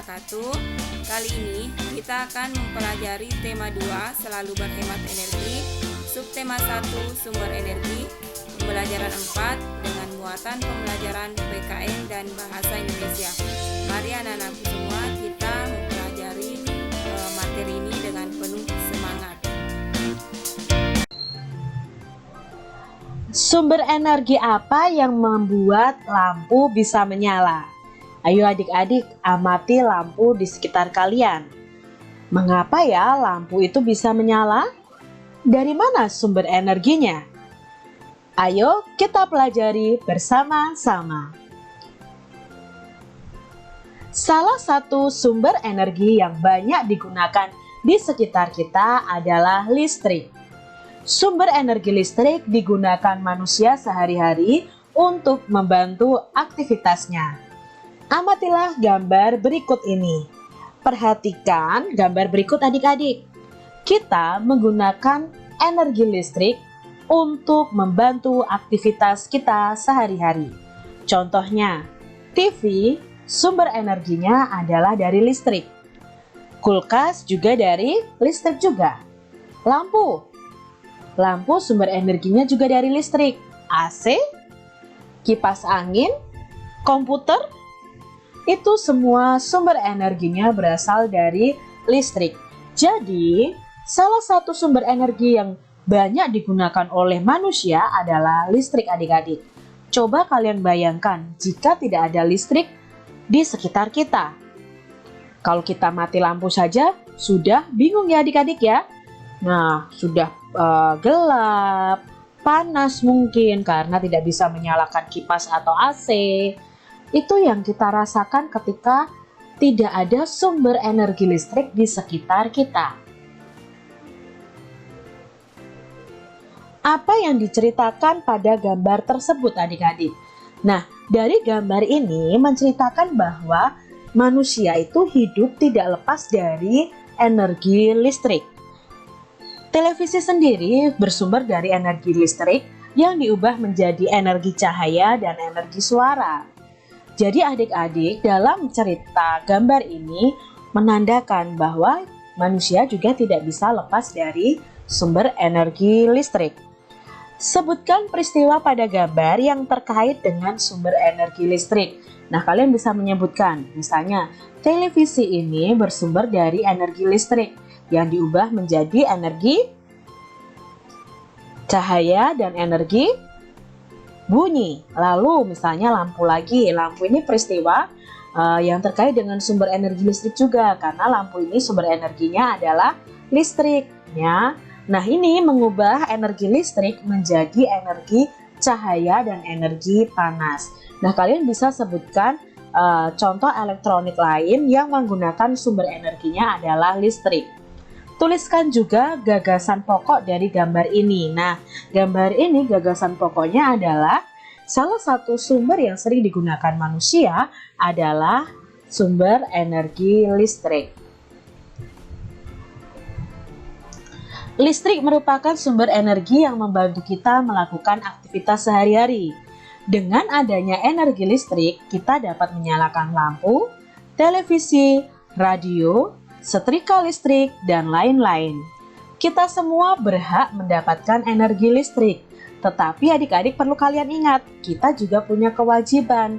wabarakatuh. Kali ini kita akan mempelajari tema 2, selalu berhemat energi, subtema 1, sumber energi, pembelajaran 4 dengan muatan pembelajaran PKN dan bahasa Indonesia. Mari anak-anakku semua kita mempelajari materi ini dengan penuh semangat. Sumber energi apa yang membuat lampu bisa menyala? Ayo adik-adik, amati lampu di sekitar kalian. Mengapa ya lampu itu bisa menyala? Dari mana sumber energinya? Ayo kita pelajari bersama-sama. Salah satu sumber energi yang banyak digunakan di sekitar kita adalah listrik. Sumber energi listrik digunakan manusia sehari-hari untuk membantu aktivitasnya. Amatilah gambar berikut ini. Perhatikan gambar berikut adik-adik. Kita menggunakan energi listrik untuk membantu aktivitas kita sehari-hari. Contohnya, TV sumber energinya adalah dari listrik. Kulkas juga dari listrik juga. Lampu sumber energinya juga dari listrik. AC, kipas angin, komputer, itu semua sumber energinya berasal dari listrik. Jadi, salah satu sumber energi yang banyak digunakan oleh manusia adalah listrik adik-adik. Coba kalian bayangkan jika tidak ada listrik di sekitar kita. Kalau kita mati lampu saja, sudah bingung ya adik-adik ya. Nah, sudah gelap, panas mungkin karena tidak bisa menyalakan kipas atau AC. Itu yang kita rasakan ketika tidak ada sumber energi listrik di sekitar kita. Apa yang diceritakan pada gambar tersebut adik-adik? Nah, dari gambar ini menceritakan bahwa manusia itu hidup tidak lepas dari energi listrik. Televisi sendiri bersumber dari energi listrik yang diubah menjadi energi cahaya dan energi suara. Jadi adik-adik, dalam cerita gambar ini menandakan bahwa manusia juga tidak bisa lepas dari sumber energi listrik. Sebutkan peristiwa pada gambar yang terkait dengan sumber energi listrik. Nah, kalian bisa menyebutkan, misalnya, televisi ini bersumber dari energi listrik yang diubah menjadi energi cahaya dan energi bunyi. Lalu misalnya lampu lagi. Lampu ini peristiwa yang terkait dengan sumber energi listrik juga, karena lampu ini sumber energinya adalah listrik ya. Nah, ini mengubah energi listrik menjadi energi cahaya dan energi panas. Nah, kalian bisa sebutkan contoh elektronik lain yang menggunakan sumber energinya adalah listrik. Tuliskan juga gagasan pokok dari gambar ini. Nah, gambar ini gagasan pokoknya adalah salah satu sumber yang sering digunakan manusia adalah sumber energi listrik. Listrik merupakan sumber energi yang membantu kita melakukan aktivitas sehari-hari. Dengan adanya energi listrik, kita dapat menyalakan lampu, televisi, radio, setrika listrik, dan lain-lain. Kita semua berhak mendapatkan energi listrik. Tetapi adik-adik perlu kalian ingat, kita juga punya kewajiban.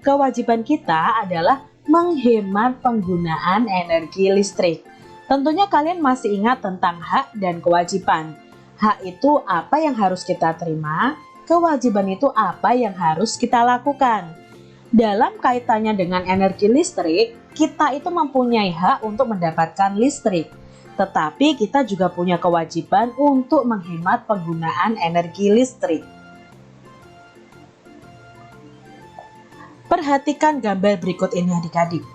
Kewajiban kita adalah menghemat penggunaan energi listrik. Tentunya kalian masih ingat tentang hak dan kewajiban. Hak itu apa yang harus kita terima, kewajiban itu apa yang harus kita lakukan. Dalam kaitannya dengan energi listrik, kita itu mempunyai hak untuk mendapatkan listrik. Tetapi kita juga punya kewajiban untuk menghemat penggunaan energi listrik. Perhatikan gambar berikut ini adik-adik.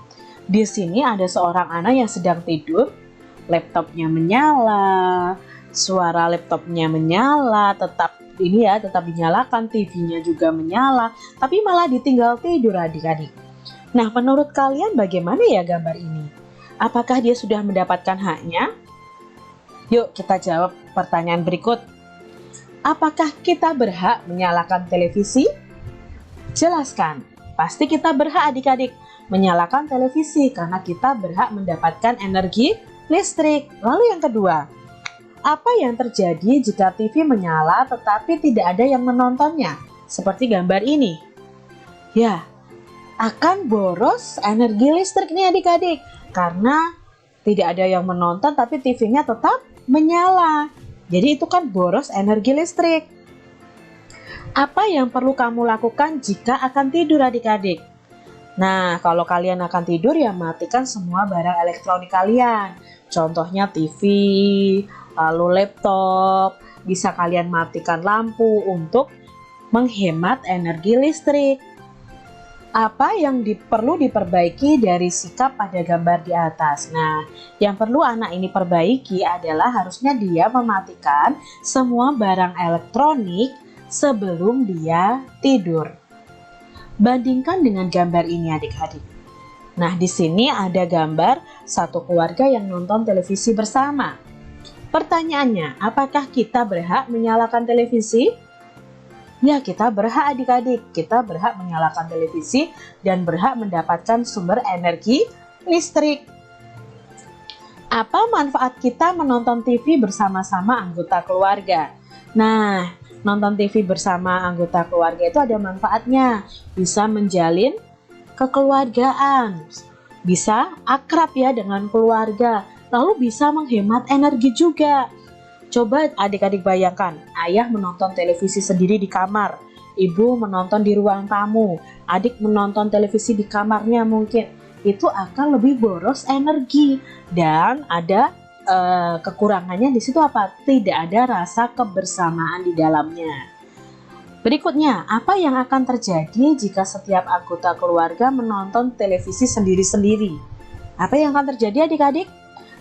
Di sini ada seorang anak yang sedang tidur, laptopnya menyala, suara laptopnya menyala, tetap dinyalakan, TV-nya juga menyala, tapi malah ditinggal tidur adik-adik. Nah, menurut kalian bagaimana ya gambar ini? Apakah dia sudah mendapatkan haknya? Yuk kita jawab pertanyaan berikut. Apakah kita berhak menyalakan televisi? Jelaskan. Pasti kita berhak adik-adik. menyalakan televisi karena kita berhak mendapatkan energi listrik. Lalu yang kedua, apa yang terjadi jika TV menyala tetapi tidak ada yang menontonnya? Seperti gambar ini. Ya, akan boros energi listrik nih adik-adik. Karena tidak ada yang menonton tapi TV-nya tetap menyala. Jadi itu kan boros energi listrik. Apa yang perlu kamu lakukan jika akan tidur adik-adik? Nah, kalau kalian akan tidur ya matikan semua barang elektronik kalian. Contohnya TV, lalu laptop, bisa kalian matikan lampu untuk menghemat energi listrik. Apa yang perlu diperbaiki dari sikap pada gambar di atas? Nah, yang perlu anak ini perbaiki adalah harusnya dia mematikan semua barang elektronik sebelum dia tidur. Bandingkan dengan gambar ini adik-adik. Nah, di sini ada gambar satu keluarga yang nonton televisi bersama. Pertanyaannya, apakah kita berhak menyalakan televisi? Ya, kita berhak adik-adik. Kita berhak menyalakan televisi dan berhak mendapatkan sumber energi listrik. Apa manfaat kita menonton TV bersama-sama anggota keluarga? Nah, nonton TV bersama anggota keluarga itu ada manfaatnya. Bisa menjalin kekeluargaan, bisa akrab ya dengan keluarga, lalu bisa menghemat energi juga. Coba adik-adik bayangkan, ayah menonton televisi sendiri di kamar, ibu menonton di ruang tamu, adik menonton televisi di kamarnya mungkin. Itu akan lebih boros energi dan ada kekurangannya di situ apa? Tidak ada rasa kebersamaan di dalamnya. Berikutnya, apa yang akan terjadi jika setiap anggota keluarga menonton televisi sendiri-sendiri? Apa yang akan terjadi adik-adik?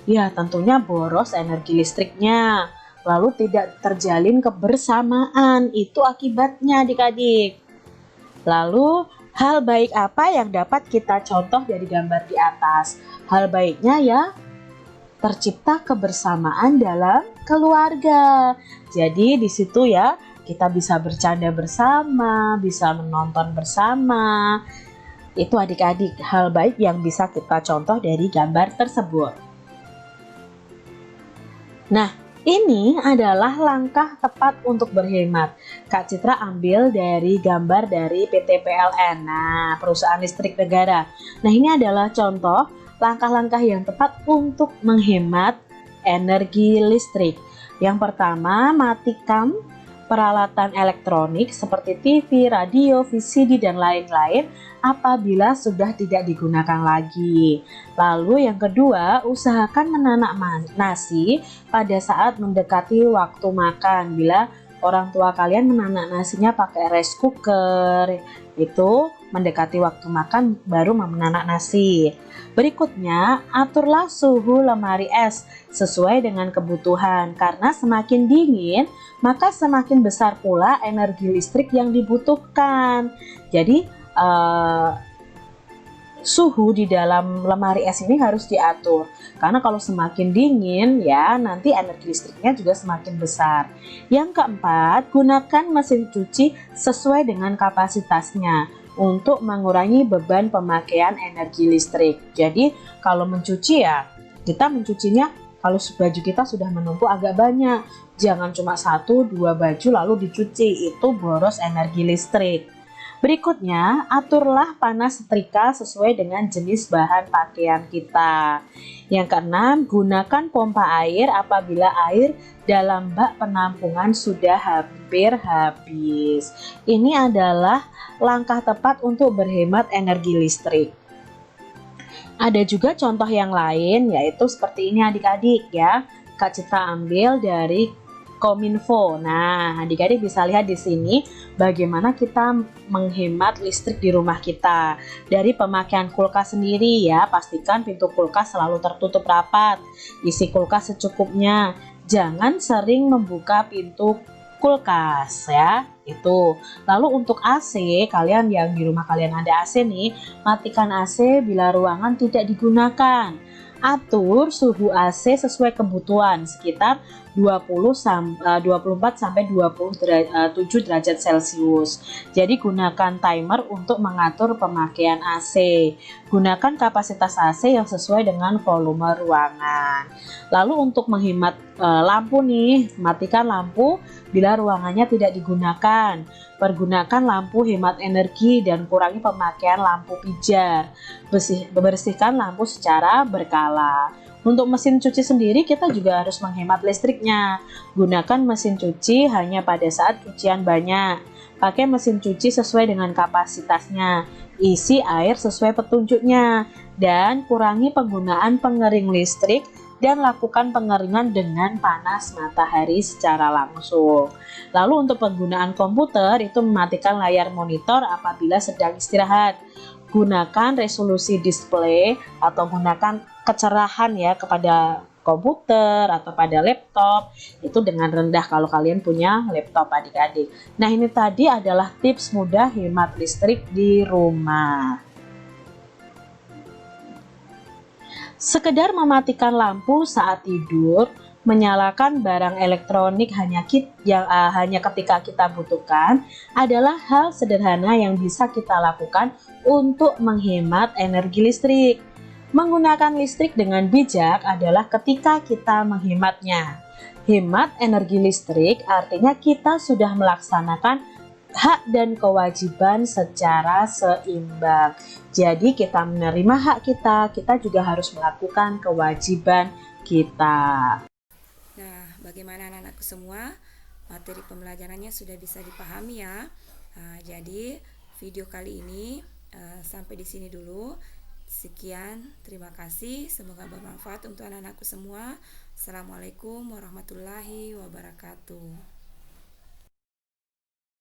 Ya, tentunya boros energi listriknya. Lalu tidak terjalin kebersamaan. Itu akibatnya adik-adik. Lalu, hal baik apa yang dapat kita contoh dari gambar di atas? Hal baiknya ya, tercipta kebersamaan dalam keluarga. Jadi di situ ya, kita bisa bercanda bersama, bisa menonton bersama. Itu adik-adik hal baik yang bisa kita contoh dari gambar tersebut. Nah, ini adalah langkah tepat untuk berhemat. Kak Citra ambil dari gambar dari PT PLN, nah perusahaan listrik negara. Nah, ini adalah contoh langkah-langkah yang tepat untuk menghemat energi listrik. Yang pertama, matikan peralatan elektronik seperti TV, radio, VCD, dan lain-lain apabila sudah tidak digunakan lagi. Lalu yang kedua, usahakan menanak nasi pada saat mendekati waktu makan. Bila orang tua kalian menanak nasinya pakai rice cooker, itu mendekati waktu makan baru menanak nasi. Berikutnya, aturlah suhu lemari es sesuai dengan kebutuhan, karena semakin dingin maka semakin besar pula energi listrik yang dibutuhkan. Jadi suhu di dalam lemari es ini harus diatur, karena kalau semakin dingin ya nanti energi listriknya juga semakin besar. Yang keempat, gunakan mesin cuci sesuai dengan kapasitasnya untuk mengurangi beban pemakaian energi listrik. Jadi kalau mencuci ya, kita mencucinya kalau baju kita sudah menumpuk agak banyak. Jangan cuma 1-2 baju lalu dicuci, itu boros energi listrik. Berikutnya, aturlah panas setrika sesuai dengan jenis bahan pakaian kita. Yang keenam, gunakan pompa air apabila air dalam bak penampungan sudah hampir habis. Ini adalah langkah tepat untuk berhemat energi listrik. Ada juga contoh yang lain, yaitu seperti ini adik-adik ya. Kak Citra ambil dari Kominfo. Nah, adik-adik bisa lihat di sini bagaimana kita menghemat listrik di rumah kita. Dari pemakaian kulkas sendiri ya, pastikan pintu kulkas selalu tertutup rapat. Isi kulkas secukupnya. Jangan sering membuka pintu kulkas ya, itu. Lalu untuk AC, kalian yang di rumah kalian ada AC nih, matikan AC bila ruangan tidak digunakan. Atur suhu AC sesuai kebutuhan, sekitar 24 sampai 27 derajat Celcius. Jadi gunakan timer untuk mengatur pemakaian AC. Gunakan kapasitas AC yang sesuai dengan volume ruangan. Lalu untuk menghemat lampu nih, matikan lampu bila ruangannya tidak digunakan. Pergunakan lampu hemat energi dan kurangi pemakaian lampu pijar. Bersihkan lampu secara berkala. Untuk mesin cuci sendiri kita juga harus menghemat listriknya. Gunakan mesin cuci hanya pada saat cucian banyak. Pakai mesin cuci sesuai dengan kapasitasnya. Isi air sesuai petunjuknya dan kurangi penggunaan pengering listrik dan lakukan pengeringan dengan panas matahari secara langsung. Lalu untuk penggunaan komputer itu mematikan layar monitor apabila sedang istirahat. Gunakan resolusi display atau gunakan kecerahan ya kepada komputer atau pada laptop itu dengan rendah kalau kalian punya laptop adik-adik. Nah, ini tadi adalah tips mudah hemat listrik di rumah. Sekedar mematikan lampu saat tidur, menyalakan barang elektronik hanya ketika kita butuhkan adalah hal sederhana yang bisa kita lakukan untuk menghemat energi listrik. Menggunakan listrik dengan bijak adalah ketika kita menghematnya. Hemat energi listrik artinya kita sudah melaksanakan hak dan kewajiban secara seimbang. Jadi kita menerima hak kita juga harus melakukan kewajiban kita. Nah, bagaimana anak-anakku semua? Materi pembelajarannya sudah bisa dipahami ya. Jadi video kali ini sampai di sini dulu. Sekian, terima kasih. Semoga bermanfaat untuk anak-anakku semua. Assalamualaikum warahmatullahi wabarakatuh.